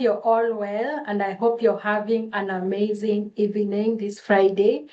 you're all well, and I hope you're having an amazing evening this Friday.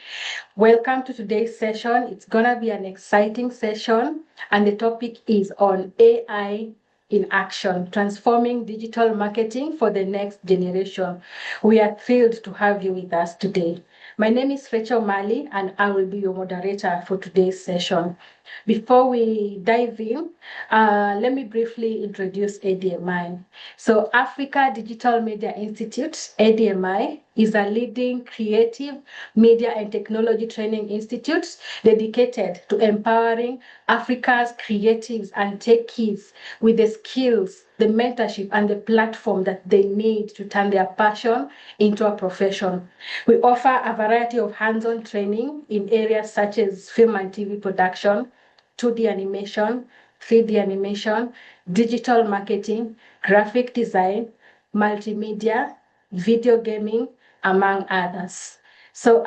Welcome to today's session. It's going to be an exciting session, and the topic is on AI in action, transforming digital marketing for the next generation. We are thrilled to have you with us today. My name is Rachel Mali, and I will be your moderator for today's session. Before we dive in, let me briefly introduce ADMI. So, Africa Digital Media Institute, ADMI, is a leading creative media and technology training institute dedicated to empowering Africa's creatives and techies with the skills, the mentorship, and the platform that they need to turn their passion into a profession. We offer a variety of hands-on training in areas such as film and TV production, 2D animation, 3D animation, digital marketing, graphic design, multimedia, video gaming, among others. So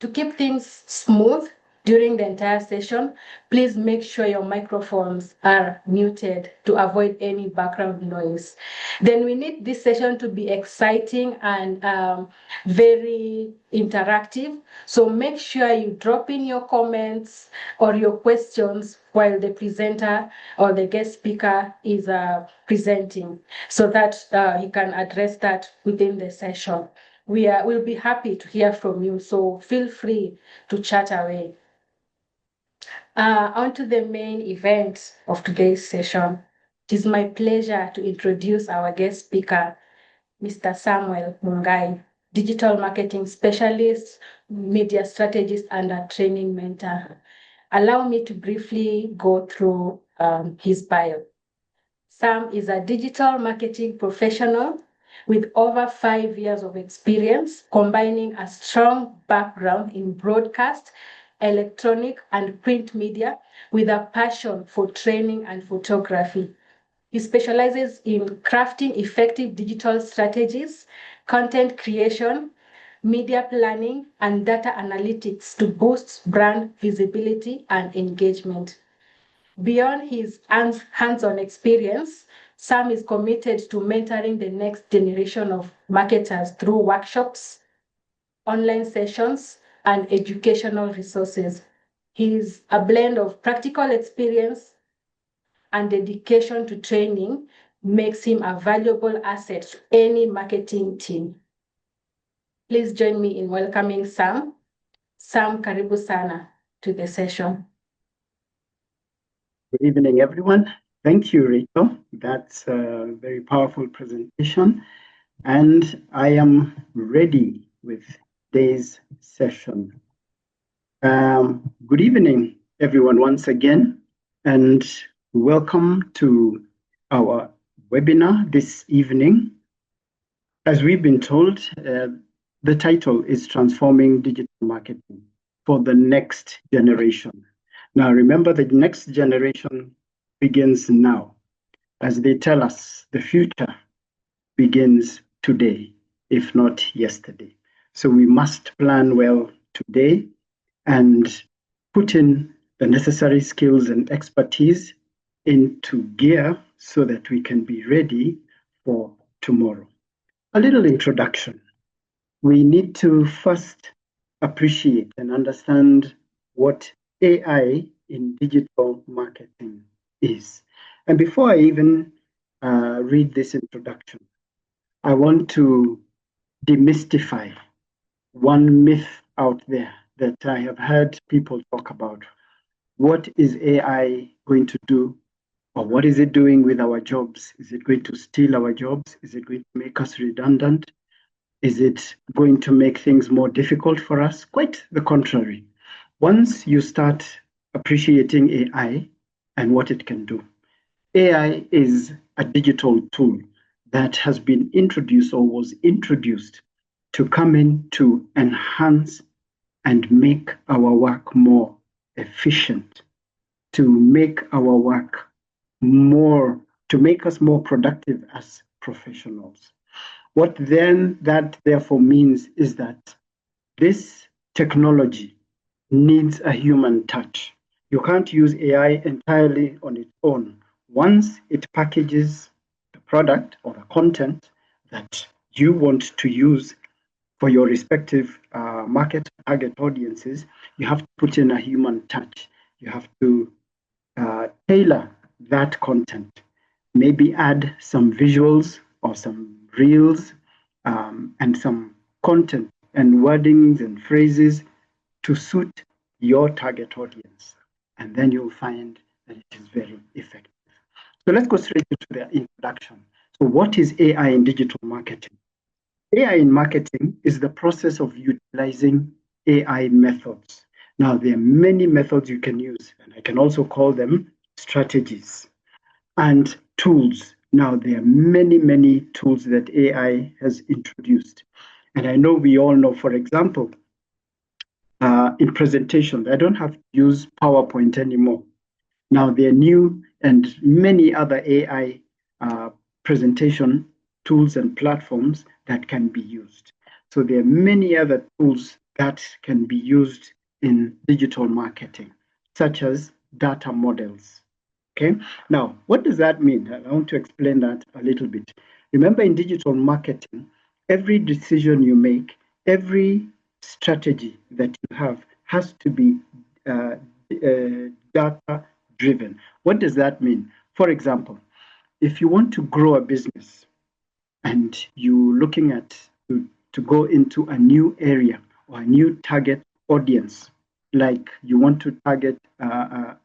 to keep things smooth during the entire session, please make sure your microphones are muted to avoid any background noise. Then we need this session to be exciting and very interactive. So make sure you drop in your comments or your questions while the presenter or the guest speaker is presenting, so that he can address that within the session. We'll be happy to hear from you, so feel free to chat away. On to the main event of today's session. It is my pleasure to introduce our guest speaker, Mr. Samuel Mungai, digital marketing specialist, media strategist, and a training mentor. Allow me to briefly go through his bio. Sam is a digital marketing professional with over 5 years of experience, combining a strong background in broadcast, electronic, and print media with a passion for training and photography. He specializes in crafting effective digital strategies, content creation, media planning, and data analytics to boost brand visibility and engagement. Beyond his hands-on experience, Sam is committed to mentoring the next generation of marketers through workshops, online sessions, and educational resources. He's a blend of practical experience and dedication to training makes him a valuable asset to any marketing team. Please join me in welcoming Sam. Sam, karibu sana to the session. Good evening, everyone. Thank you, Rachel. That's a very powerful presentation. And I am ready with today's session. Good evening, everyone, once again, and welcome to our webinar this evening. As we've been told, the title is Transforming Digital Marketing for the Next Generation. Now, remember, the next generation begins now. As they tell us, the future begins today, if not yesterday. So we must plan well today and put in the necessary skills and expertise into gear so that we can be ready for tomorrow. A little introduction. We need to first appreciate and understand what AI in digital marketing is. And before I even read this introduction, I want to demystify one myth out there that I have heard people talk about. What is AI going to do? Or what is it doing with our jobs? Is it going to steal our jobs? Is it going to make us redundant? Is it going to make things more difficult for us? Quite the contrary. Once you start appreciating AI and what it can do, AI is a digital tool that has been introduced or was introduced to come in to enhance and make our work more efficient, to make our work more, to make us more productive as professionals. What then that therefore means is that this technology needs a human touch. You can't use AI entirely on its own. Once it packages the product or the content that you want to use for your respective market target audiences, you have to put in a human touch. You have to tailor that content, maybe add some visuals or some reels and some content and wordings and phrases to suit your target audience. And then you'll find that it is very effective. So let's go straight into the introduction. So what is AI in digital marketing? AI in marketing is the process of utilizing AI methods. Now, there are many methods you can use, and I can also call them strategies and tools. Now, there are many, many tools that AI has introduced. And I know we all know, for example, in presentations, I don't have to use PowerPoint anymore. Now, there are new and many other AI presentation tools and platforms that can be used. So there are many other tools that can be used in digital marketing, such as data models. Okay, now what does that mean? I want to explain that a little bit. Remember, in digital marketing, every decision you make, every strategy that you have has to be data driven. What does that mean? For example, if you want to grow a business and you're looking at to go into a new area or a new target audience, like you want to target a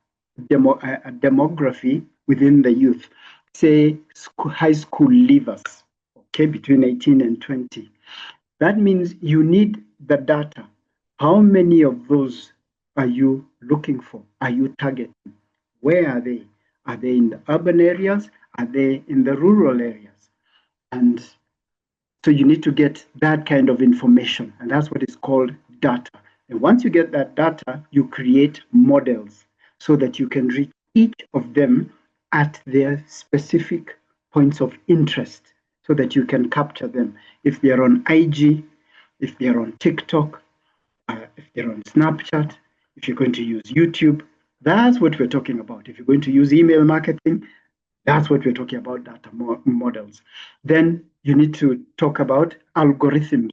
demography within the youth, say high school leavers, okay, between 18 and 20. That means you need the data. How many of those are you looking for? Are you targeting? Where are they? Are they in the urban areas? Are they in the rural areas? And so you need to get that kind of information, and that's what is called data. And once you get that data, you create models so that you can reach each of them at their specific points of interest so that you can capture them. If they're on IG, if they're on TikTok, if they're on Snapchat, if you're going to use YouTube, that's what we're talking about. If you're going to use email marketing, that's what we're talking about, data models. Then you need to talk about algorithms,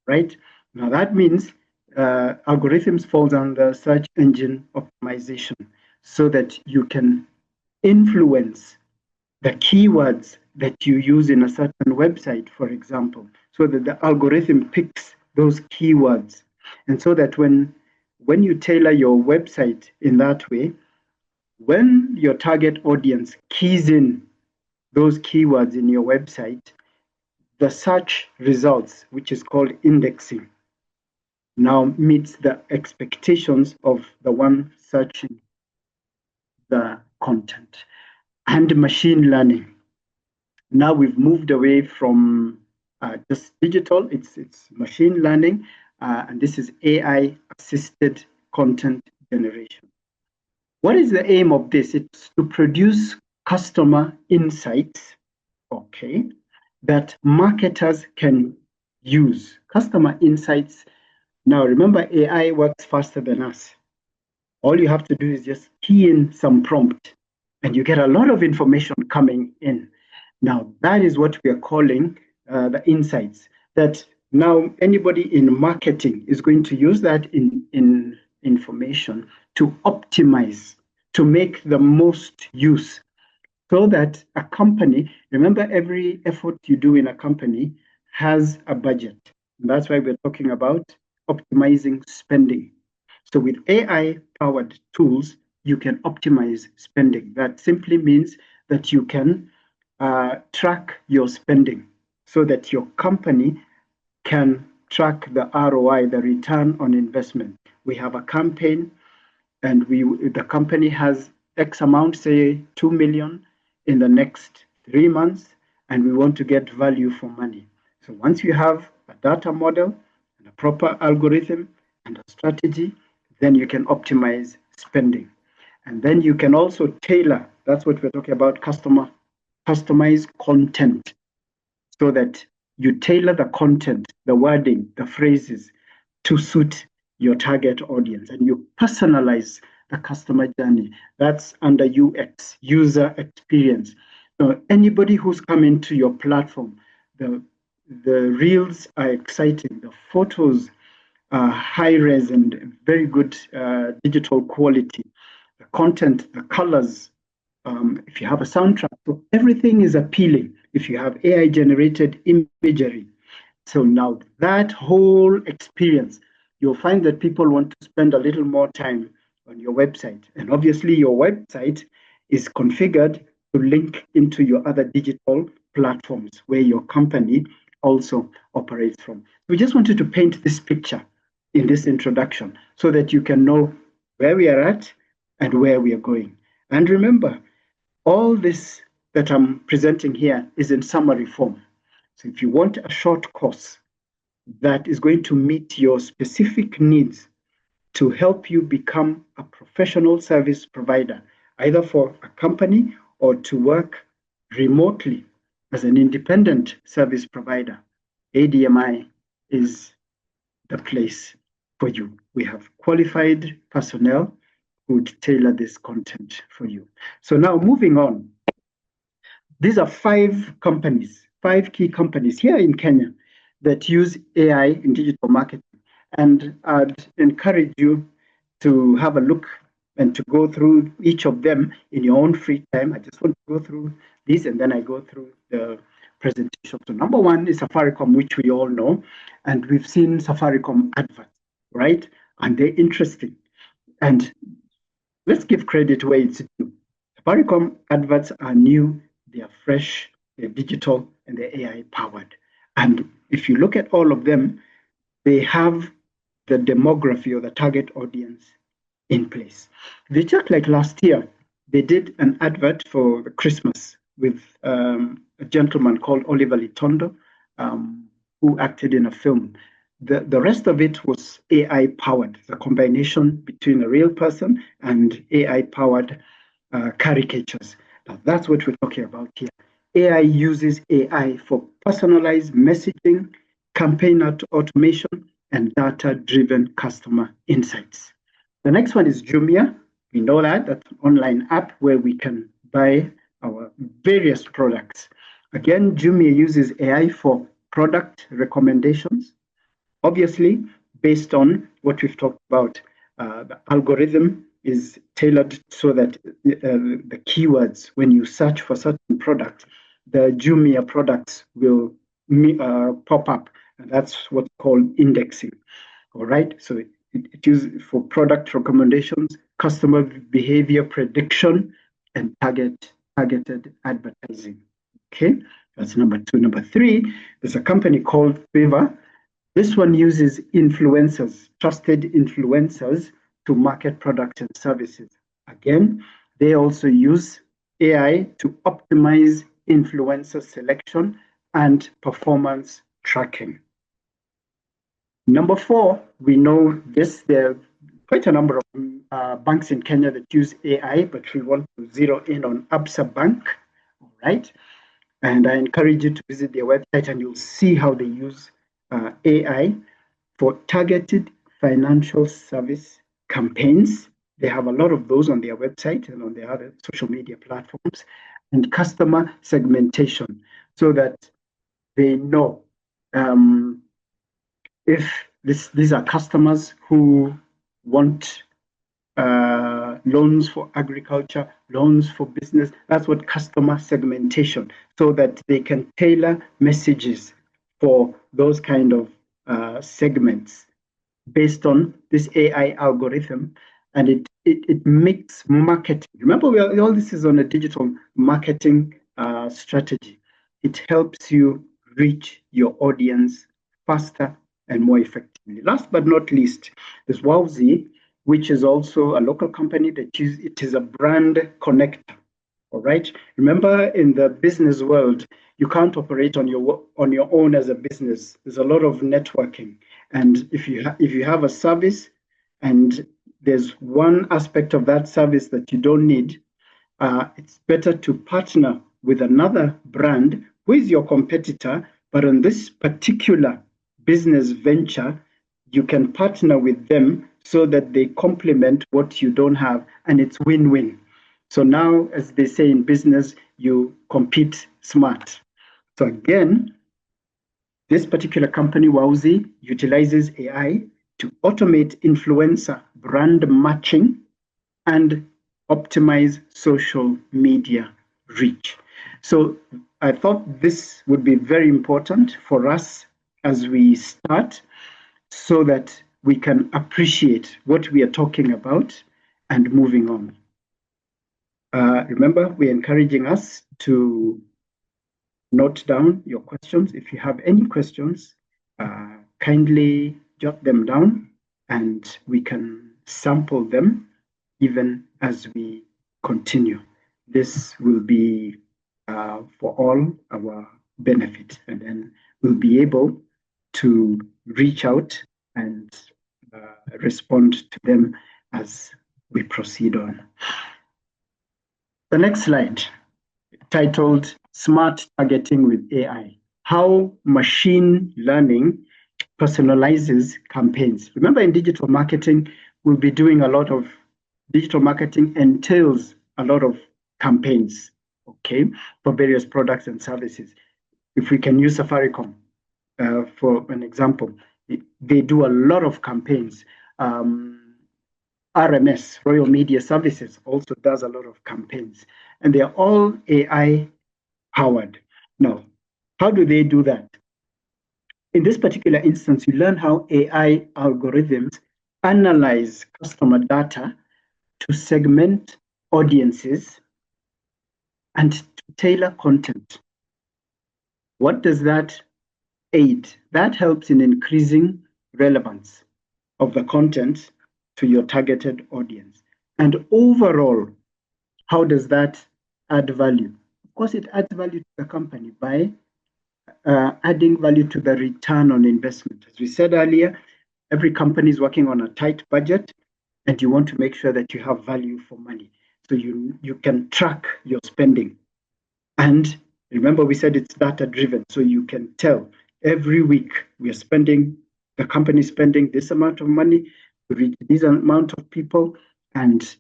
right? Now that means algorithms falls under search engine optimization so that you can influence the keywords that you use in a certain website, for example, so that the algorithm picks those keywords. And so that when you tailor your website in that way, when your target audience keys in those keywords in your website, the search results, which is called indexing, now meets the expectations of the one searching the content. And machine learning. Now we've moved away from just digital, it's machine learning, and this is AI assisted content generation. What is the aim of this? It's to produce customer insights, okay, that marketers can use. Customer insights. Now, remember, AI works faster than us. All you have to do is just key in some prompt, and you get a lot of information coming in. Now, that is what we are calling the insights. That now anybody in marketing is going to use that in information to optimize, to make the most use, so that a company, remember, every effort you do in a company has a budget. And that's why we're talking about optimizing spending. So with AI powered tools, you can optimize spending. That simply means that you can track your spending so that your company can track the ROI, the return on investment. We have a campaign, and the company has X amount, say 2 million in the next 3 months, and we want to get value for money. So once you have a data model and a proper algorithm and a strategy, then you can optimize spending. And then you can also tailor, that's what we're talking about, customize content, so that you tailor the content, the wording, the phrases to suit your target audience, and you personalize the customer journey. That's under UX, user experience. Anybody who's come into your platform, the reels are exciting, the photos are high res and very good digital quality, the content, the colors. If you have a soundtrack, so everything is appealing. If you have AI generated imagery, so now that whole experience, you'll find that people want to spend a little more time on your website. And obviously, your website is configured to link into your other digital platforms where your company also operates from. We just wanted to paint this picture in this introduction so that you can know where we are at and where we are going. And remember, all this that I'm presenting here is in summary form. So if you want a short course that is going to meet your specific needs to help you become a professional service provider, either for a company or to work remotely as an independent service provider, ADMI is the place for you. We have qualified personnel who would tailor this content for you. So now moving on, these are 5 companies, 5 key companies here in Kenya that use AI in digital marketing. And I'd encourage you to have a look and to go through each of them in your own free time. I just want to go through these and then I go through the presentation. So number 1 is Safaricom, which we all know. And we've seen Safaricom adverts, right? And they're interesting. And let's give credit where it's due. Safaricom adverts are new, they are fresh, they're digital, and they're AI powered. And if you look at all of them, they have the demography or the target audience in place. They just like last year, they did an advert for Christmas with a gentleman called Oliver Litondo, who acted in a film. The rest of it was AI powered, the combination between a real person and AI powered caricatures. Now, that's what we're talking about here. AI uses AI for personalized messaging, campaign automation, and data-driven customer insights. The next one is Jumia. We know that that's an online app where we can buy our various products. Again, Jumia uses AI for product recommendations, obviously based on what we've talked about. The algorithm is tailored so that the keywords, when you search for certain product, the Jumia products will pop up, and that's what's called indexing. All right, so it uses for product recommendations, customer behavior prediction, and targeted advertising. Okay, that's number 2. Number 3, there's a company called Fiverr. This one uses influencers, trusted influencers, to market products and services. Again, they also use AI to optimize influencer selection and performance tracking. Number 4, we know this, there are quite a number of banks in Kenya that use AI, but we want to zero in on Absa Bank, all right? And I encourage you to visit their website and you'll see how they use AI for targeted financial service campaigns. They have a lot of those on their website and on their other social media platforms, and customer segmentation so that they know if these are customers who want loans for agriculture, loans for business. That's what customer segmentation, so that they can tailor messages for those kind of segments based on this AI algorithm, and it makes marketing. Remember, all this is on a digital marketing strategy. It helps you reach your audience faster and more effectively. Last but not least, there's Wowzy, which is also a local company that it is a brand connector. All right. Remember, in the business world, you can't operate on your own as a business. There's a lot of networking, and if you have a service, and there's one aspect of that service that you don't need, it's better to partner with another brand who is your competitor, but on this particular business venture, you can partner with them so that they complement what you don't have, and it's win-win. So now, as they say in business, you compete smart. So again, this particular company, Wowzy, utilizes AI to automate influencer brand matching and optimize social media reach. So I thought this would be very important for us as we start so that we can appreciate what we are talking about and moving on. Remember, we're encouraging us to note down your questions. If you have any questions, kindly jot them down and we can sample them even as we continue. This will be for all our benefit, and then we'll be able to reach out and respond to them as we proceed on. The next slide, titled Smart Targeting with AI, How Machine Learning Personalizes Campaigns. Remember, in digital marketing, we'll be doing a lot of digital marketing entails a lot of campaigns, okay, for various products and services. If we can use Safaricom for an example, they do a lot of campaigns. RMS, Royal Media Services, also does a lot of campaigns, and they're all AI powered. Now, how do they do that? In this particular instance, you learn how AI algorithms analyze customer data to segment audiences and to tailor content. What does that aid? That helps in increasing relevance of the content to your targeted audience. And overall, how does that add value? Of course, it adds value to the company by adding value to the return on investment. As we said earlier, every company is working on a tight budget, and you want to make sure that you have value for money. So you can track your spending. And remember, we said it's data driven. So you can tell every week we are spending, the company is spending this amount of money to reach this amount of people. And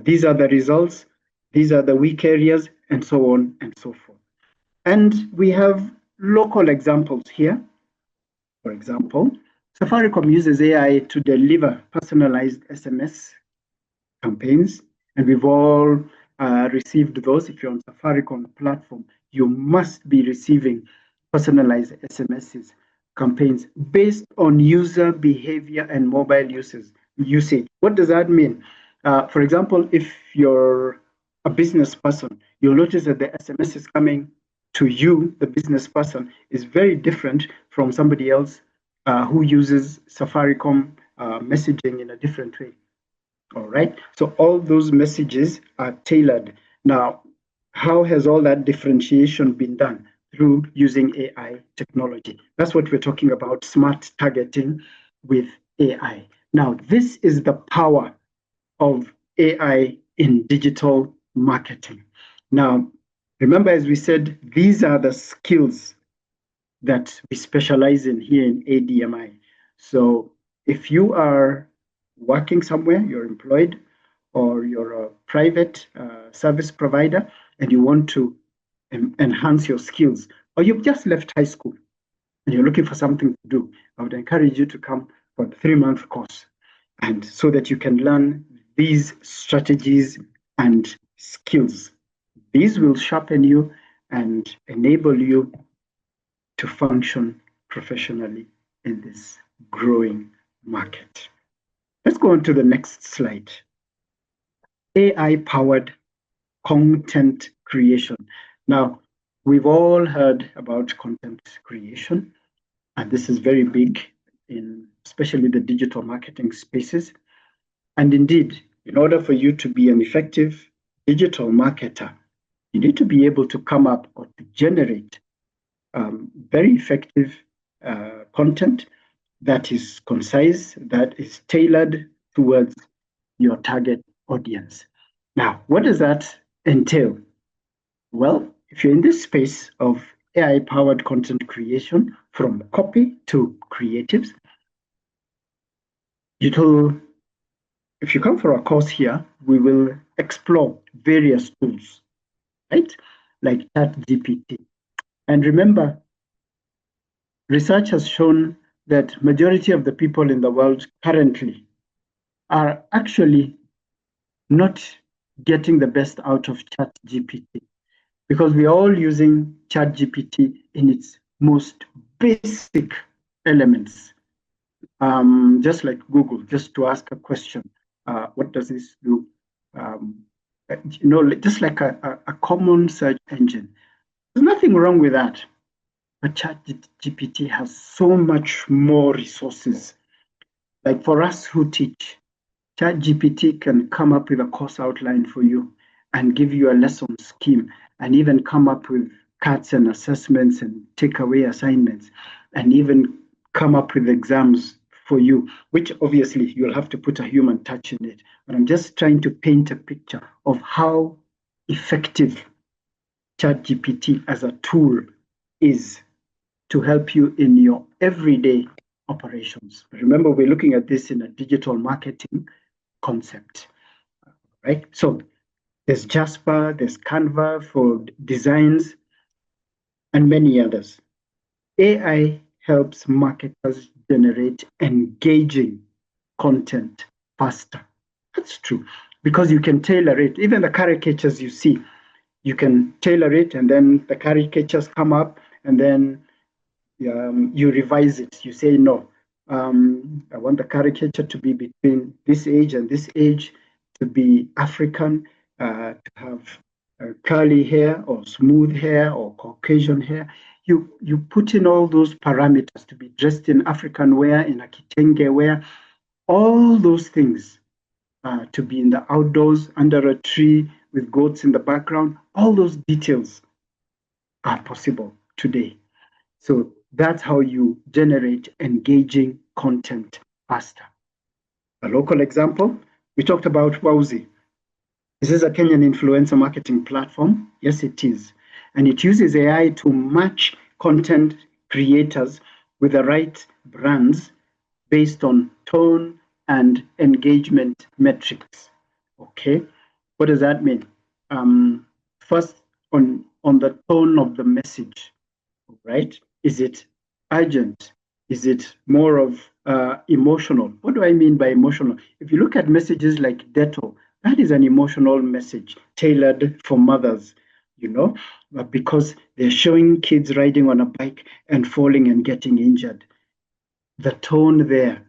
these are the results. These are the weak areas, and so on and so forth. And we have local examples here. For example, Safaricom uses AI to deliver personalized SMS campaigns, and we've all received those. If you're on Safaricom platform, you must be receiving personalized SMSs campaigns based on user behavior and mobile usage. What does that mean? For example, if you're a business person, you'll notice that the SMS is coming to you, the business person, is very different from somebody else who uses Safaricom messaging in a different way. All right. So all those messages are tailored. Now, how has all that differentiation been done? Through using AI technology. That's what we're talking about, smart targeting with AI. Now, this is the power of AI in digital marketing. Now, remember, as we said, these are the skills that we specialize in here in ADMI. So if you are working somewhere, you're employed, or you're a private service provider, and you want to enhance your skills, or you've just left high school and you're looking for something to do, I would encourage you to come for a 3-month course, and so that you can learn these strategies and skills. These will sharpen you and enable you to function professionally in this growing market. Let's go on to the next slide. AI-powered content creation. Now, we've all heard about content creation, and this is very big in especially the digital marketing spaces. And indeed, in order for you to be an effective digital marketer, you need to be able to come up or to generate very effective content that is concise, that is tailored towards your target audience. Now, what does that entail? Well, if you're in this space of AI-powered content creation, from copy to creatives, it'll if you come for a course here, we will explore various tools, right? Like ChatGPT. And remember, research has shown that majority of the people in the world currently are actually not getting the best out of ChatGPT because we are all using ChatGPT in its most basic elements. Just like Google, just to ask a question, what does this do? Just like a common search engine. There's nothing wrong with that. But ChatGPT has so much more resources. Like for us who teach, ChatGPT can come up with a course outline for you and give you a lesson scheme and even come up with cuts and assessments and takeaway assignments and even come up with exams for you, which obviously you'll have to put a human touch in it. But I'm just trying to paint a picture of how effective ChatGPT as a tool is to help you in your everyday operations. Remember, we're looking at this in a digital marketing concept, right? So there's Jasper, there's Canva for designs, and many others. AI helps marketers generate engaging content faster. That's true, because you can tailor it. Even the caricatures you see, you can tailor it, and then the caricatures come up, and then you revise it. You say, no, I want the caricature to be between this age and this age, to be African, to have curly hair or smooth hair or Caucasian hair. You put in all those parameters, to be dressed in African wear, in a kitenge wear, all those things, to be in the outdoors under a tree with goats in the background. All those details are possible today. So that's how you generate engaging content faster. A local example, we talked about Wowzy. This is a Kenyan influencer marketing platform. Yes, it is. And it uses AI to match content creators with the right brands based on tone and engagement metrics. Okay, what does that mean? First, on the tone of the message, right? Is it urgent? Is it more of emotional? What do I mean by emotional? If you look at messages like Detto, that is an emotional message tailored for mothers, because they're showing kids riding on a bike and falling and getting injured. The tone there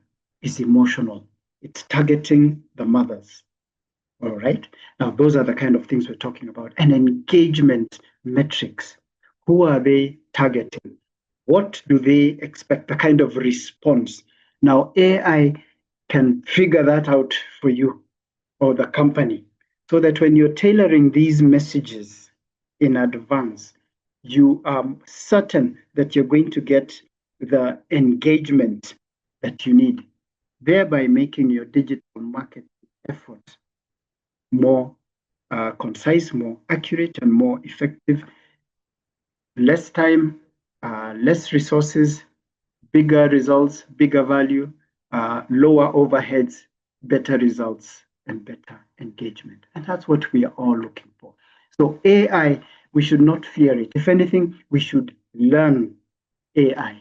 is emotional. It's targeting the mothers. All right. Now, those are the kind of things we're talking about. And engagement metrics. Who are they targeting? What do they expect? The kind of response. Now, AI can figure that out for you or the company so that when you're tailoring these messages in advance, you are certain that you're going to get the engagement that you need, thereby making your digital marketing effort more concise, more accurate, and more effective. Less time, less resources, bigger results, bigger value, lower overheads, better results, and better engagement. And that's what we are all looking for. So AI, we should not fear it. If anything, we should learn AI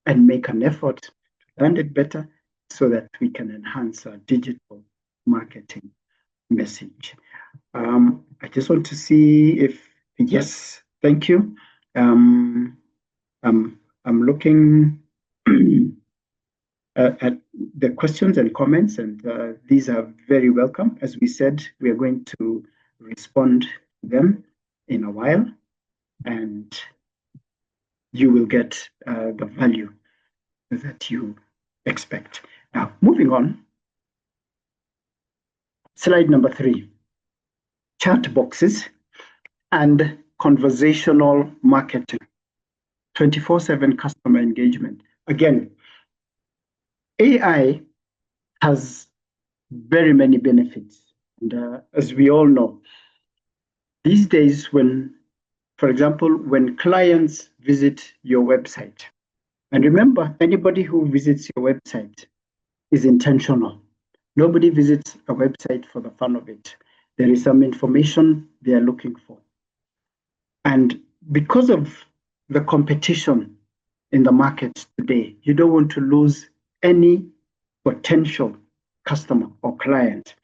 and make an effort to learn it better so that we can enhance our digital marketing message. I just want to see if, yes, thank you. I'm looking at the questions and comments, and these are very welcome. As we said, we are going to respond to them in a while, and you will get the value that you expect. Now, moving on, slide number 3, chat boxes and conversational marketing, 24/7 customer engagement. Again, AI has very many benefits. And as we all know, these days, for example, when clients visit your website, and remember, anybody who visits your website is intentional. Nobody visits a website for the fun of it. There is some information they are looking for. And because of the competition in the market today, you don't want to lose any potential customer or client.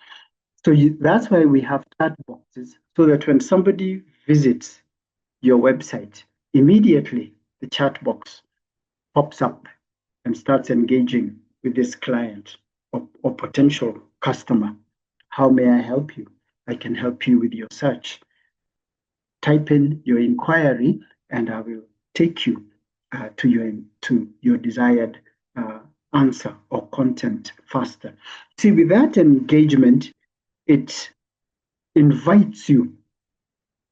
So that's why we have chat boxes, so that when somebody visits your website, immediately the chat box pops up and starts engaging with this client or potential customer. How may I help you? I can help you with your search. Type in your inquiry and I will take you to your desired answer or content faster. See, with that engagement, it invites you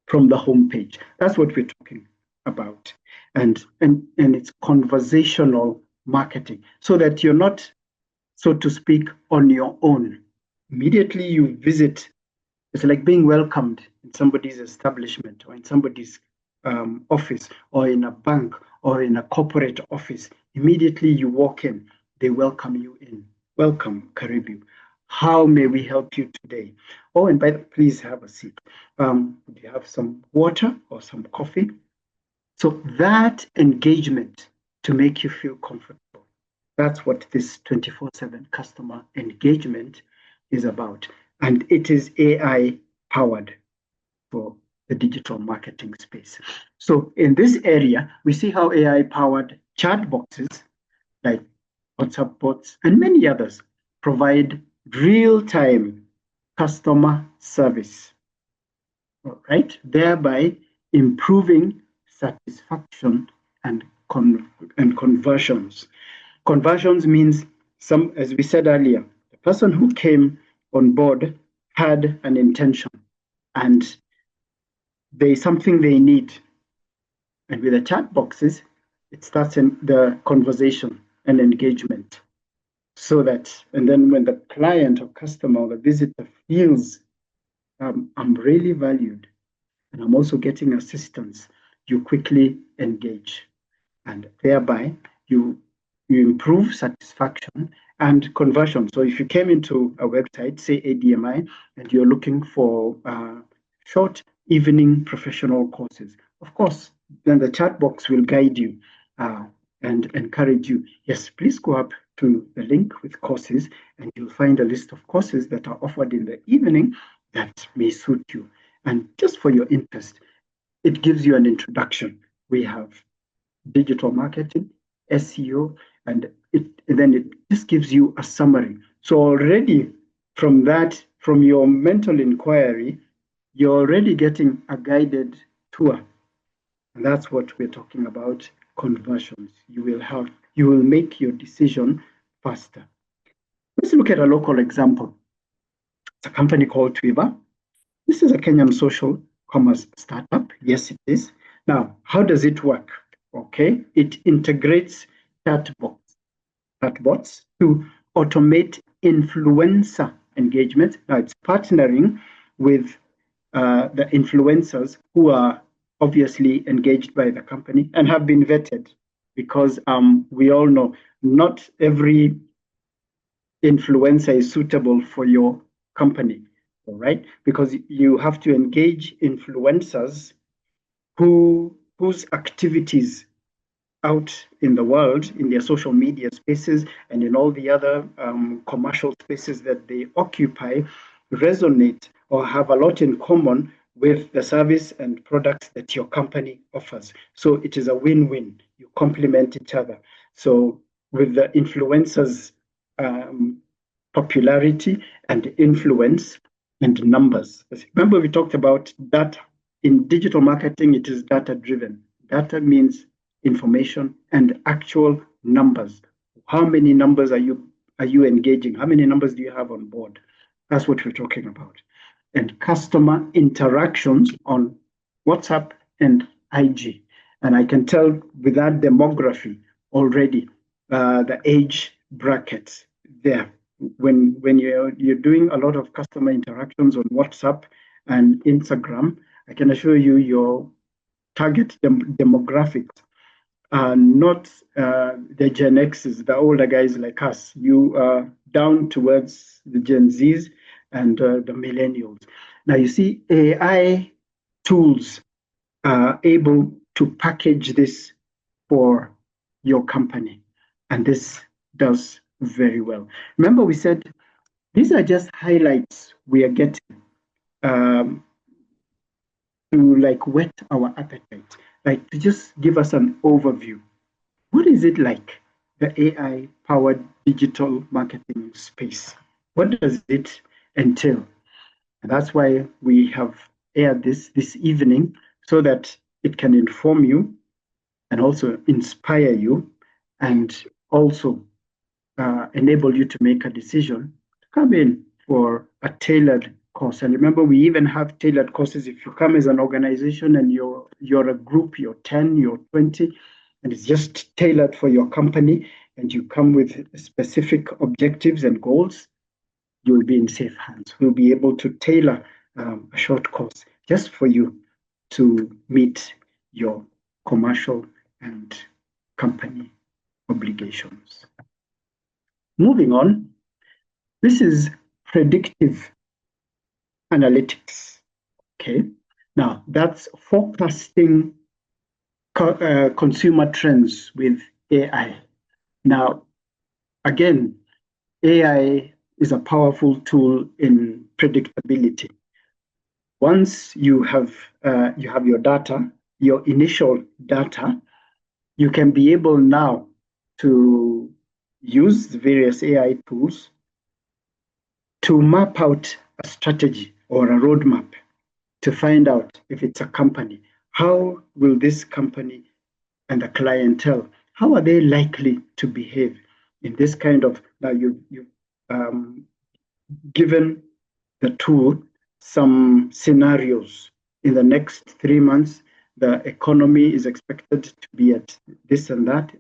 from the homepage. That's what we're talking about. And it's conversational marketing, so that you're not, so to speak, on your own. Immediately you visit, it's like being welcomed in somebody's establishment or in somebody's office or in a bank or in a corporate office. Immediately you walk in, they welcome you in. Welcome, Karibu. How may we help you today? Oh, and please have a seat. Do you have some water or some coffee? So that engagement to make you feel comfortable, that's what this 24/7 customer engagement is about. And it is AI powered for the digital marketing space. So in this area, we see how AI powered chat boxes like WhatsApp bots and many others provide real-time customer service, right? Thereby improving satisfaction and conversions. Conversions means as we said earlier, the person who came on board had an intention and there's something they need. And with the chat boxes, it starts in the conversation and engagement. So that, and then when the client or customer or the visitor feels I'm really valued and I'm also getting assistance, you quickly engage. And thereby you improve satisfaction and conversion. So if you came into a website, say ADMI, and you're looking for short evening professional courses, of course, then the chat box will guide you and encourage you. Yes, please go up to the link with courses, and you'll find a list of courses that are offered in the evening that may suit you. And just for your interest, it gives you an introduction. We have digital marketing, SEO, and then it just gives you a summary. So already from your mental inquiry, you're already getting a guided tour. And that's what we're talking about, conversions. You will make your decision faster. Let's look at a local example. It's a company called Twiba. This is a Kenyan social commerce startup. Yes, it is. Now, how does it work? Okay, it integrates chatbots to automate influencer engagement. Now, it's partnering with the influencers who are obviously engaged by the company and have been vetted, because we all know not every influencer is suitable for your company, all right? Because you have to engage influencers whose activities out in the world, in their social media spaces and in all the other commercial spaces that they occupy, resonate or have a lot in common with the service and products that your company offers. So it is a win-win. You complement each other. So with the influencers' popularity and influence and numbers. Remember, we talked about data. In digital marketing, it is data-driven. Data means information and actual numbers. How many numbers are you engaging? How many numbers do you have on board? That's what we're talking about. And customer interactions on WhatsApp and IG. And I can tell with that demography already, the age brackets there. When you're doing a lot of customer interactions on WhatsApp and Instagram, I can assure you your target demographics are not the Gen X's, the older guys like us. You are down towards the Gen Zs and the millennials. Now, you see, AI tools are able to package this for your company, and this does very well. Remember, we said these are just highlights we are getting um, to like whet our appetite, like to just give us an overview. What is it like, the AI powered digital marketing space? What does it entail? And that's why we have aired this evening so that it can inform you and also inspire you and also enable you to make a decision to come in for a tailored course. And remember, we even have tailored courses if you come as an organization and you're a group, you're 10, you're 20, and it's just tailored for your company, and you come with specific objectives and goals, you'll be in safe hands. We'll be able to tailor a short course just for you to meet your commercial and company obligations. Moving on, this is predictive analytics. Okay, now that's forecasting consumer trends with AI. Now, again, AI is a powerful tool in predictability. Once you have your data, your initial data, you can be able now to use various AI tools to map out a strategy or a roadmap to find out if it's a company. How will this company and the clientele, how are they likely to behave in this kind of, now you've given the tool some scenarios. In the next 3 months, the economy is expected to be at this and that,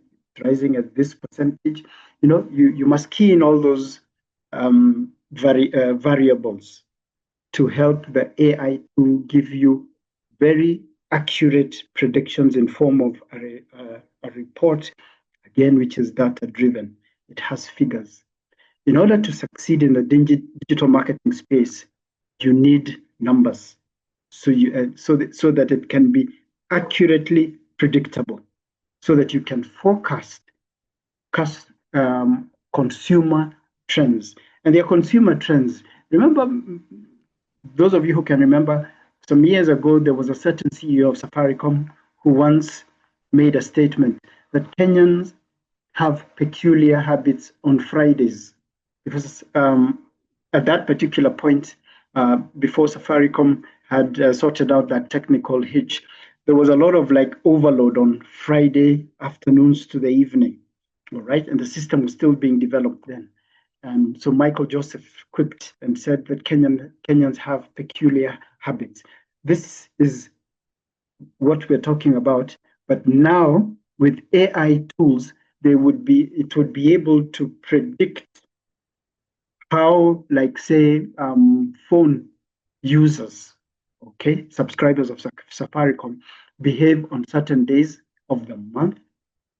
rising at this percentage. You must key in all those variables to help the AI to give you very accurate predictions in form of a report, again, which is data driven. It has figures. In order to succeed in the digital marketing space, you need numbers, so that it can be accurately predictable, so that you can forecast consumer trends. And their consumer trends, remember, those of you who can remember, some years ago, there was a certain CEO of Safaricom who once made a statement that Kenyans have peculiar habits on Fridays. Because at that particular point, before Safaricom had sorted out that technical hitch, there was a lot of like overload on Friday afternoons to the evening, all right? And the system was still being developed then. And so Michael Joseph quipped and said that Kenyans have peculiar habits. This is what we're talking about. But now with AI tools, it would be able to predict how, like, say, phone users, okay, subscribers of Safaricom, behave on certain days of the month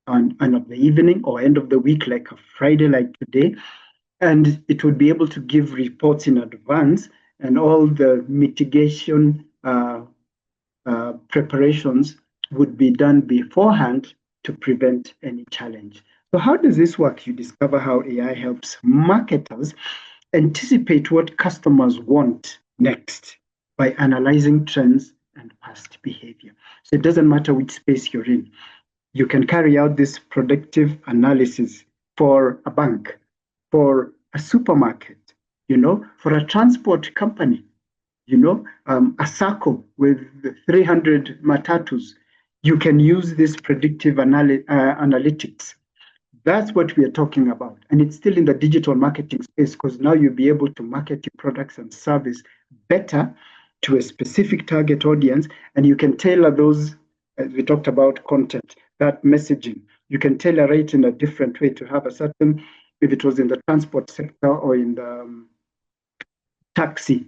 and of the evening or end of the week, like a Friday, like today. And it would be able to give reports in advance, and all the mitigation preparations would be done beforehand to prevent any challenge. So how does this work? You discover how AI helps marketers anticipate what customers want next by analyzing trends and past behavior. So it doesn't matter which space you're in. You can carry out this predictive analysis for a bank, for a supermarket, for a transport company, a circle with 300 matatus. You can use this predictive analytics. That's what we are talking about. And it's still in the digital marketing space, because now you'll be able to market your products and service better to a specific target audience. And you can tailor those, as we talked about, content, that messaging. You can tailor it in a different way to have a certain, if it was in the transport sector or in the taxi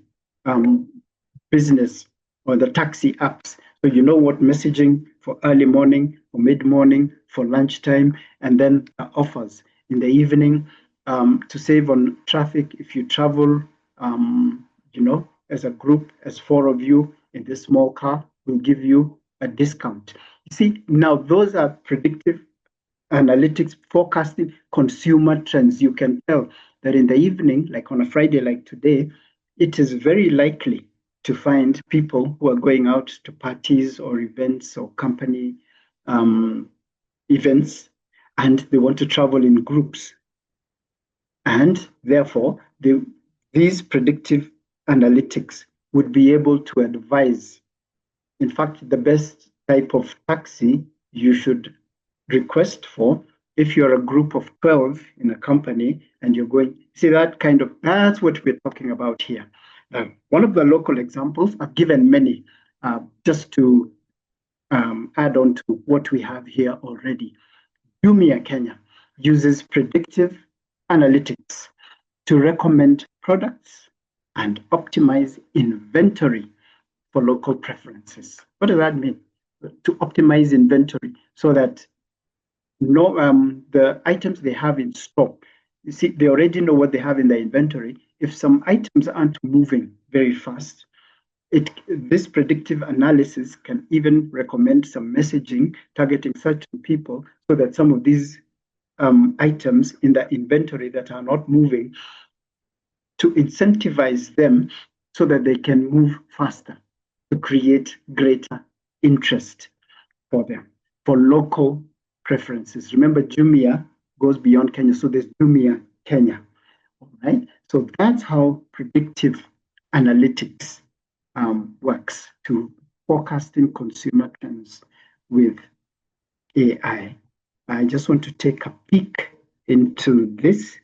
business or the taxi apps. So you know what messaging for early morning, for mid-morning, for lunchtime, and then offers in the evening, to save on traffic. If you travel, as a group, as 4 of you in this small car, we'll give you a discount. You see, now those are predictive analytics, forecasting consumer trends. You can tell that in the evening, like on a Friday like today, it is very likely to find people who are going out to parties or events or company events, and they want to travel in groups. And therefore, these predictive analytics would be able to advise. In fact, the best type of taxi you should request for, if you're a group of 12 in a company and you're going, see that's what we're talking about here. One of the local examples, I've given many, just to add on to what we have here already. Jumia Kenya uses predictive analytics to recommend products and optimize inventory for local preferences. What does that mean? To optimize inventory so that the items they have in stock, you see, they already know what they have in their inventory. If some items aren't moving very fast, this predictive analysis can even recommend some messaging targeting certain people so that some of these items in the inventory that are not moving, to incentivize them so that they can move faster, to create greater interest for them, for local preferences. Remember, Jumia goes beyond Kenya, so there's Jumia Kenya, all right? So that's how predictive analytics works, to forecasting consumer trends with AI. I just want to take a peek into this,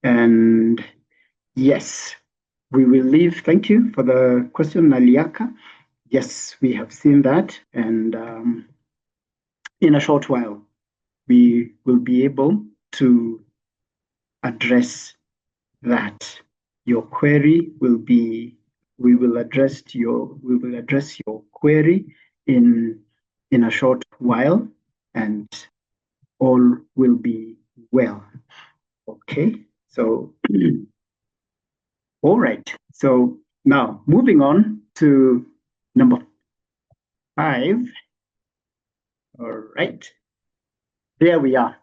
and yes, we will leave. Thank you for the question, Naliaka. Yes, we have seen that, and in a short while, we will be able to address that. Your query will be, we will address your query in a short while, and all will be well. Okay, so all right. So now moving on to number 5. All right. There we are.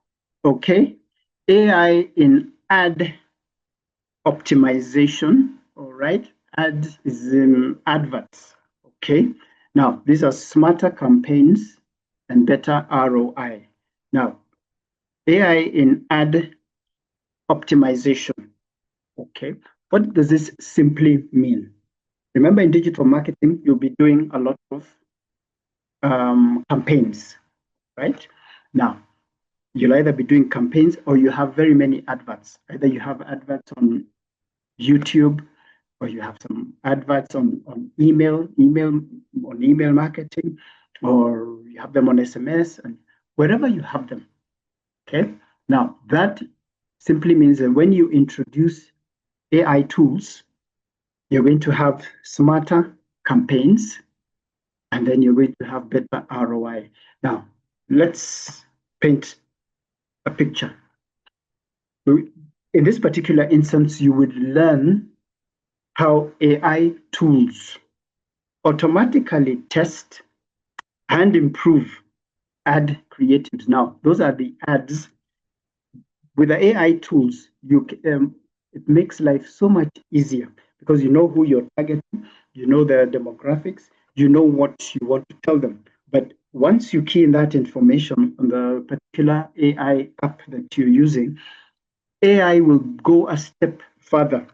Okay. AI in ad optimization. All right. Ad is in adverts. Okay. Now, these are smarter campaigns and better ROI. Now, AI in ad optimization. Okay. What does this simply mean? Remember, in digital marketing, you'll be doing a lot of campaigns, right? Now, you'll either be doing campaigns or you have very many adverts. Either you have adverts on YouTube, or you have some adverts on email marketing, or you have them on SMS, and wherever you have them. Okay. Now, that simply means that when you introduce AI tools, you're going to have smarter campaigns, and then you're going to have better ROI. Now, let's paint a picture. In this particular instance, you would learn how AI tools automatically test and improve ad creatives. Now, those are the ads. With the AI tools, it makes life so much easier because you know who you're targeting, you know their demographics, you know what you want to tell them. But once you key in that information on the particular AI app that you're using, AI will go a step further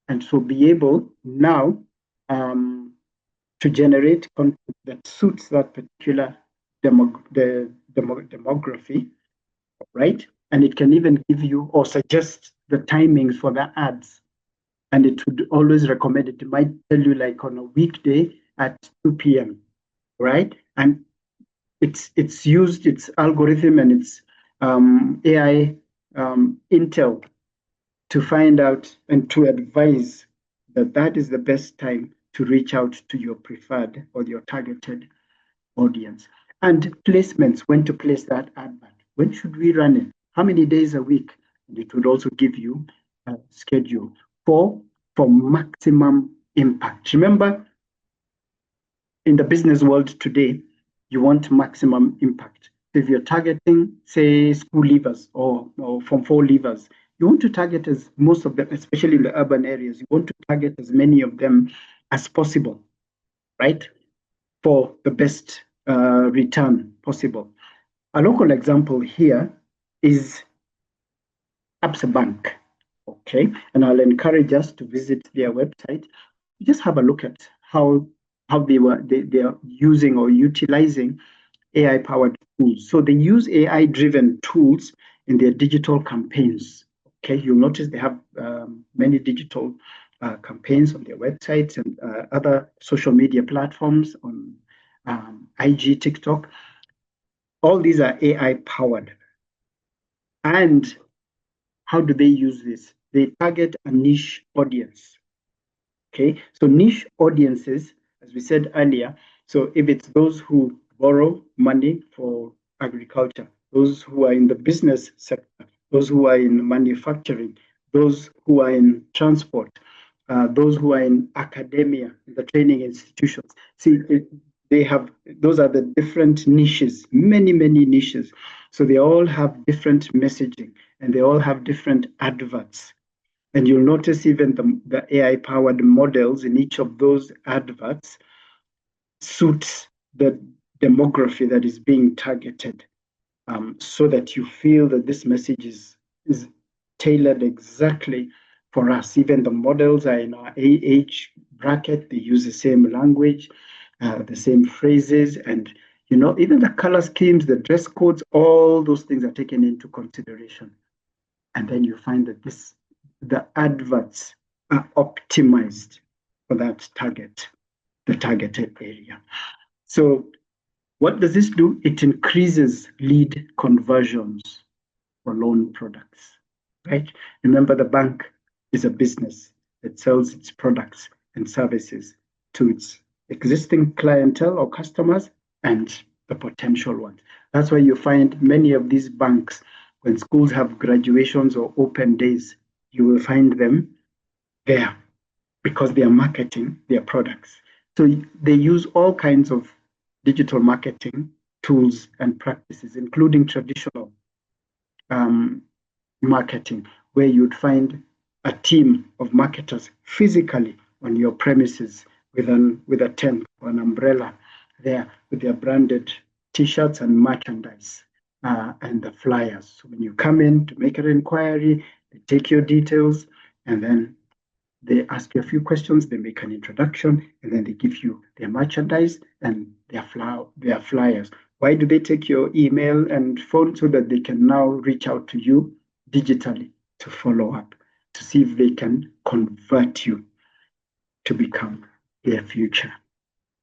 and so be able now to generate content that suits that particular demography, right? And it can even give you or suggest the timings for the ads. And it would always recommend it. It might tell you like on a weekday at 2 p.m., right? And it's used its algorithm and its AI intel to find out and to advise that that is the best time to reach out to your preferred or your targeted audience. And placements, when to place that advert. When should we run it? How many days a week? And it would also give you a schedule for maximum impact. Remember, in the business world today, you want maximum impact. If you're targeting, say, school leavers or Form 4 leavers, you want to target as most of them, especially in the urban areas, you want to target as many of them as possible, right? For the best return possible. A local example here is Absa Bank, okay? And I'll encourage us to visit their website. Just have a look at how they are using or utilizing AI-powered tools. So they use AI-driven tools in their digital campaigns. Okay, you'll notice they have many digital campaigns on their websites and other social media platforms on IG, TikTok. All these are AI-powered. And how do they use this? They target a niche audience. Okay, so niche audiences, as we said earlier, so if it's those who borrow money for agriculture, those who are in the business sector, those who are in manufacturing, those who are in transport, those who are in academia, in the training institutions. See, those are the different niches, many niches. So they all have different messaging and they all have different adverts. And you'll notice even the AI-powered models in each of those adverts suits the demography that is being targeted, so that you feel that this message is tailored exactly for us. Even the models are in our age bracket. They use the same language, the same phrases, and even the color schemes, the dress codes, all those things are taken into consideration. And then you find that the adverts are optimized for that target, the targeted area. So what does this do? It increases lead conversions for loan products, right? Remember, the bank is a business that sells its products and services to its existing clientele or customers and the potential ones. That's why you find many of these banks, when schools have graduations or open days, you will find them there because they are marketing their products. So they use all kinds of digital marketing tools and practices, including traditional marketing, where you'd find a team of marketers physically on your premises with a tent or an umbrella there with their branded T-shirts and merchandise and the flyers. So when you come in to make an inquiry, they take your details and then they ask you a few questions, they make an introduction, and then they give you their merchandise and their flyers. Why do they take your email and phone? So that they can now reach out to you digitally to follow up, to see if they can convert you to become their future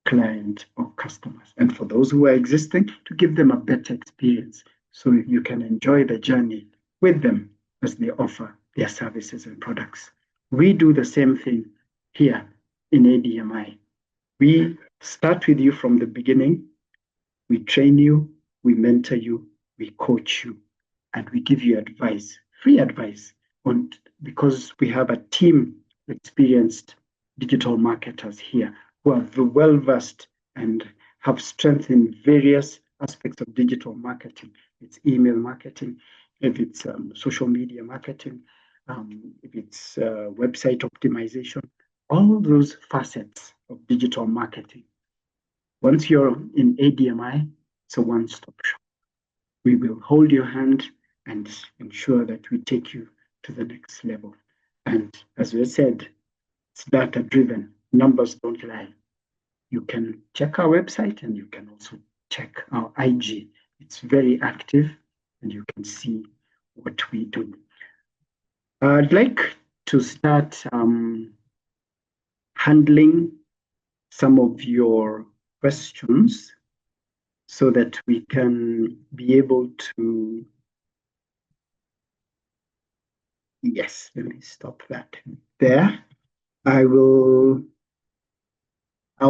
client or customers. And for those who are existing, to give them a better experience so you can enjoy the journey with them as they offer their services and products. We do the same thing here in ADMI. We start with you from the beginning. We train you, we mentor you, we coach you, and we give you advice, free advice, because we have a team of experienced digital marketers here who are well-versed and have strength in various aspects of digital marketing. It's email marketing, if it's social media marketing, if it's website optimization, all those facets of digital marketing. Once you're in ADMI, it's a one-stop shop. We will hold your hand and ensure that we take you to the next level. And as we said, it's data-driven. Numbers don't lie. You can check our website and you can also check our IG. It's very active and you can see what we do. I'd like to start handling some of your questions so that we can be able to, yes, let me stop that there. I'll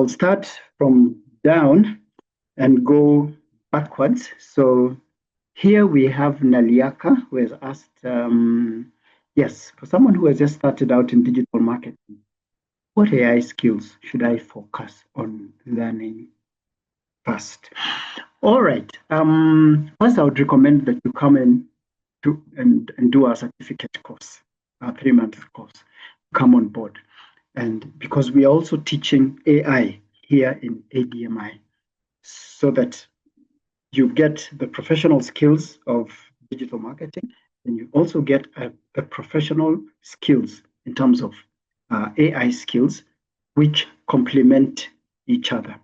start from down and go backwards. So Here we have Naliaka, who has asked, yes, for someone who has just started out in digital marketing, what AI skills should I focus on learning first? All right. First, I would recommend that you come in and do our certificate course, our 3-month course. Come on board. And because we are also teaching AI here in ADMI, so that you get the professional skills of digital marketing, and you also get a professional skills in terms of AI skills, which complement each other.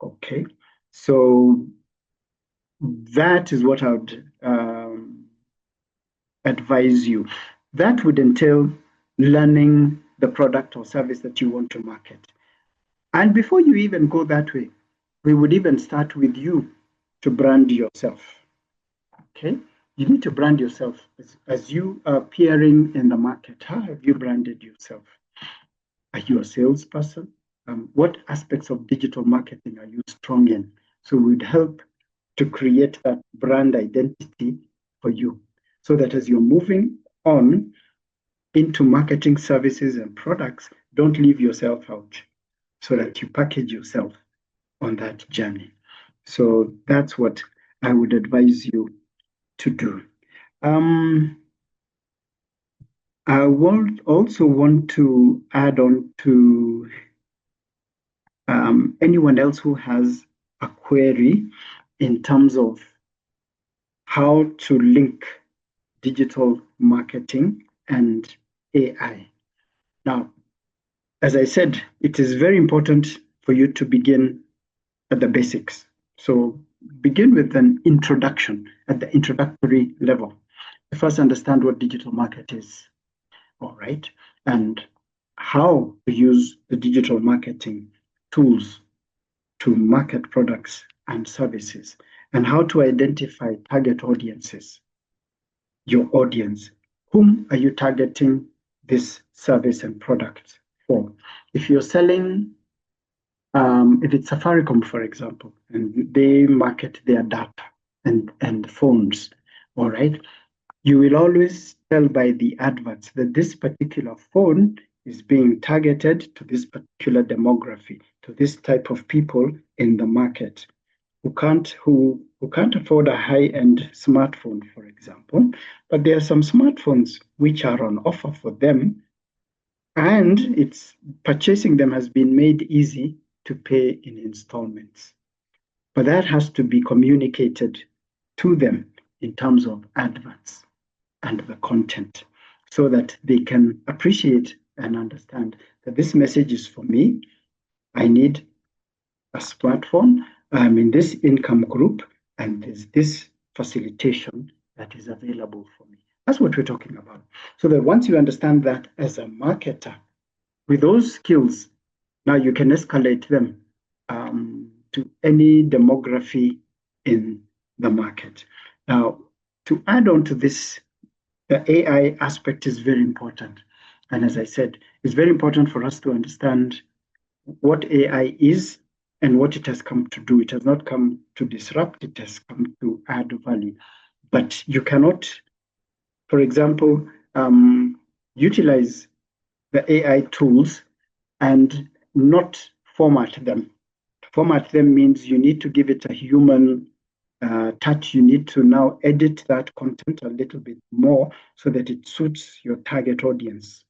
Okay, so that is what I would advise you. That would entail learning the product or service that you want to market. And before you even go that way, we would even start with you to brand yourself. Okay, you need to brand yourself as you are appearing in the market. How have you branded yourself? Are you a salesperson? What aspects of digital marketing are you strong in? So we'd help to create that brand identity for you, so that as you're moving on into marketing services and products, don't leave yourself out, so that you package yourself on that journey. So that's what I would advise you to do. I also want to add on to anyone else who has a query in terms of how to link digital marketing and AI. Now, as I said, it is very important for you to begin at the basics. So begin with an introduction at the introductory level. First, understand what digital market is, all right, and how to use the digital marketing tools to market products and services, and how to identify target audiences, your audience. Whom are you targeting this service and product for? If you're selling, if it's Safaricom, for example, and they market their data and phones, all right, you will always tell by the adverts that this particular phone is being targeted to this particular demography, to this type of people in the market who can't afford a high-end smartphone, for example. But there are some smartphones which are on offer for them, and it's purchasing them has been made easy to pay in installments. But that has to be communicated to them in terms of adverts and the content, so that they can appreciate and understand that this message is for me. I need a smartphone. I'm in this income group, and there's this facilitation that is available for me. That's what we're talking about. So that once you understand that as a marketer, with those skills, now you can escalate them to any demography in the market. Now, to add on to this, the AI aspect is very important. And as I said, it's very important for us to understand what AI is and what it has come to do. It has not come to disrupt, it has come to add value. But you cannot, for example, utilize the AI tools and not format them. Format them means you need to give it a human touch. You need to now edit that content a little bit more so that it suits your target audience,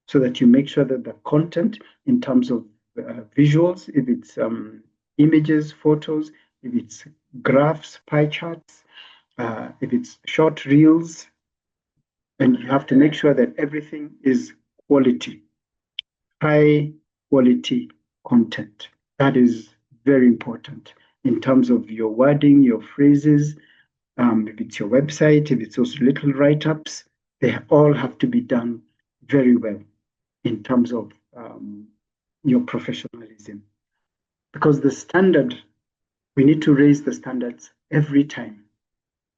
so that you make sure that the content in terms of visuals, if it's images, photos, if it's graphs, pie charts, if it's short reels, and you have to make sure that everything is quality, high quality content. That is very important in terms of your wording, your phrases. If it's your website, if it's those little write-ups, they all have to be done very well in terms of your professionalism. Because the standard, we need to raise the standards every time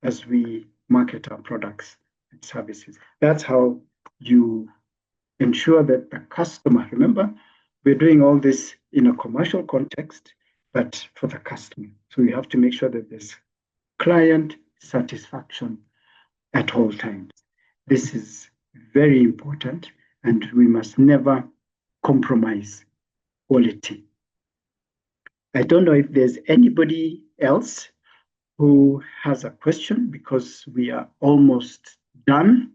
as we market our products and services. That's how you ensure that the customer, remember, we're doing all this in a commercial context, but for the customer. So you have to make sure that there's client satisfaction at all times. This is very important, and we must never compromise quality. I don't know if there's anybody else who has a question, because we are almost done.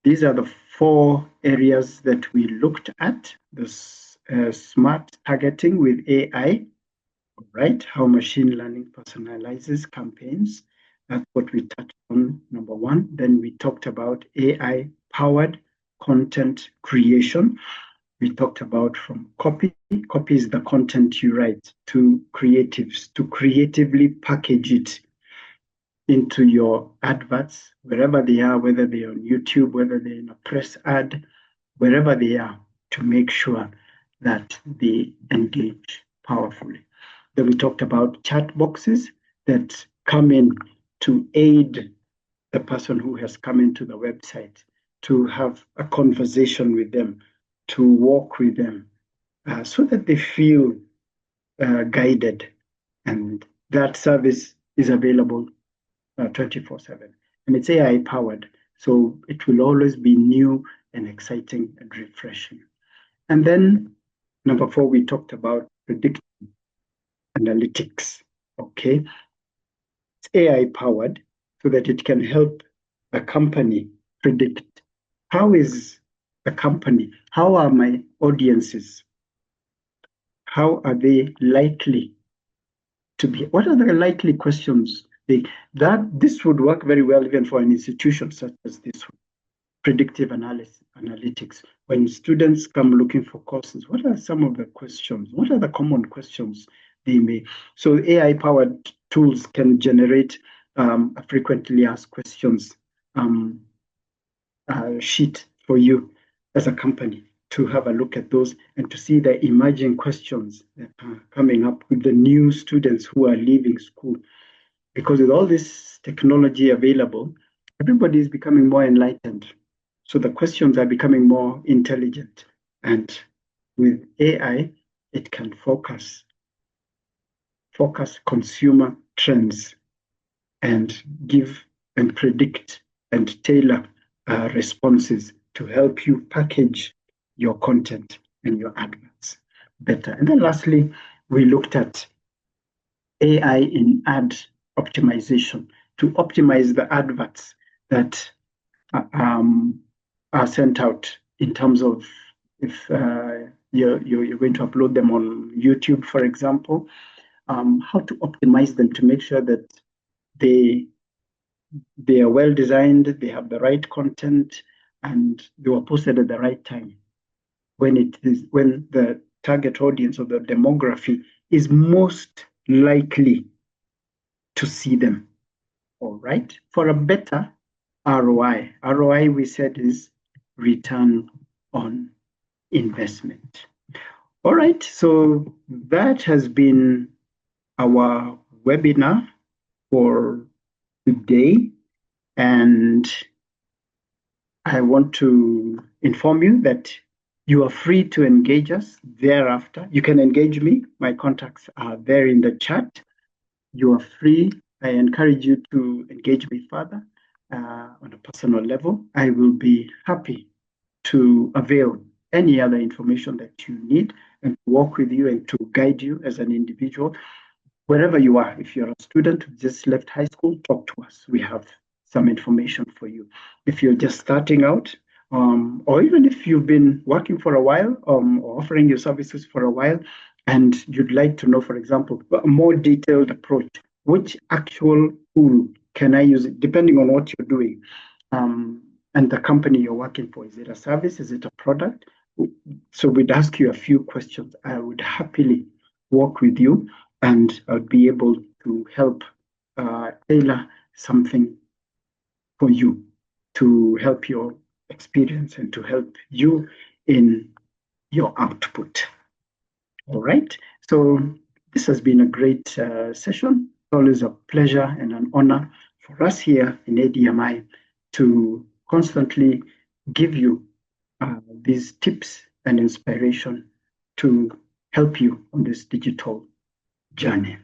These are the 4 areas that we looked at: the smart targeting with AI, right? How machine learning personalizes campaigns. That's what we touched on, number 1. Then we talked about AI-powered content creation. We talked about from copy. Copy is the content you write, to creatives, to creatively package it into your adverts, wherever they are, whether they're on YouTube, whether they're in a press ad, wherever they are, to make sure that they engage powerfully. Then we talked about chat boxes that come in to aid the person who has come into the website, to have a conversation with them, to walk with them, so that they feel guided. And that service is available 24/7. And it's AI powered, so it will always be new and exciting and refreshing. And then number 4, we talked about predictive analytics. Okay, it's AI powered so that it can help a company predict, how is a company, how are my audiences, how are they likely to be, what are the likely questions this would work very well even for an institution such as this one. Predictive analytics. When students come looking for courses, what are some of the questions? What are the common questions they may? So AI-powered tools can generate a frequently asked questions sheet for you as a company to have a look at those and to see the emerging questions that are coming up with the new students who are leaving school. Because with all this technology available, everybody is becoming more enlightened. So the questions are becoming more intelligent. And with AI, it can focus consumer trends and give and predict and tailor responses to help you package your content and your adverts better. And then lastly, we looked at AI in ad optimization to optimize the adverts that are sent out, in terms of if you're going to upload them on YouTube, for example, how to optimize them to make sure that they are well designed, they have the right content, and they were posted at the right time, when the target audience or the demography is most likely to see them. All right, for a better ROI. ROI, we said, is return on investment. All right, so that has been our webinar for today. And I want to inform you that you are free to engage us thereafter. You can engage me. My contacts are there in the chat. You are free. I encourage you to engage me further on a personal level. I will be happy to avail any other information that you need and work with you and to guide you as an individual. Wherever you are, if you're a student who just left high school, talk to us. We have some information for you. If you're just starting out, or even if you've been working for a while, or offering your services for a while, and you'd like to know, for example, a more detailed approach, which actual tool can I use, depending on what you're doing, and the company you're working for. Is it a service? Is it a product? So we'd ask you a few questions. I would happily work with you, and I'll be able to help tailor something for you to help your experience and to help you in your output. All right. So this has been a great session. Always a pleasure and an honor for us here in ADMI to constantly give you these tips and inspiration to help you on this digital journey.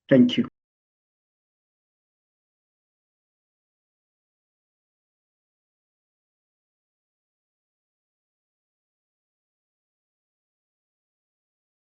Thank you.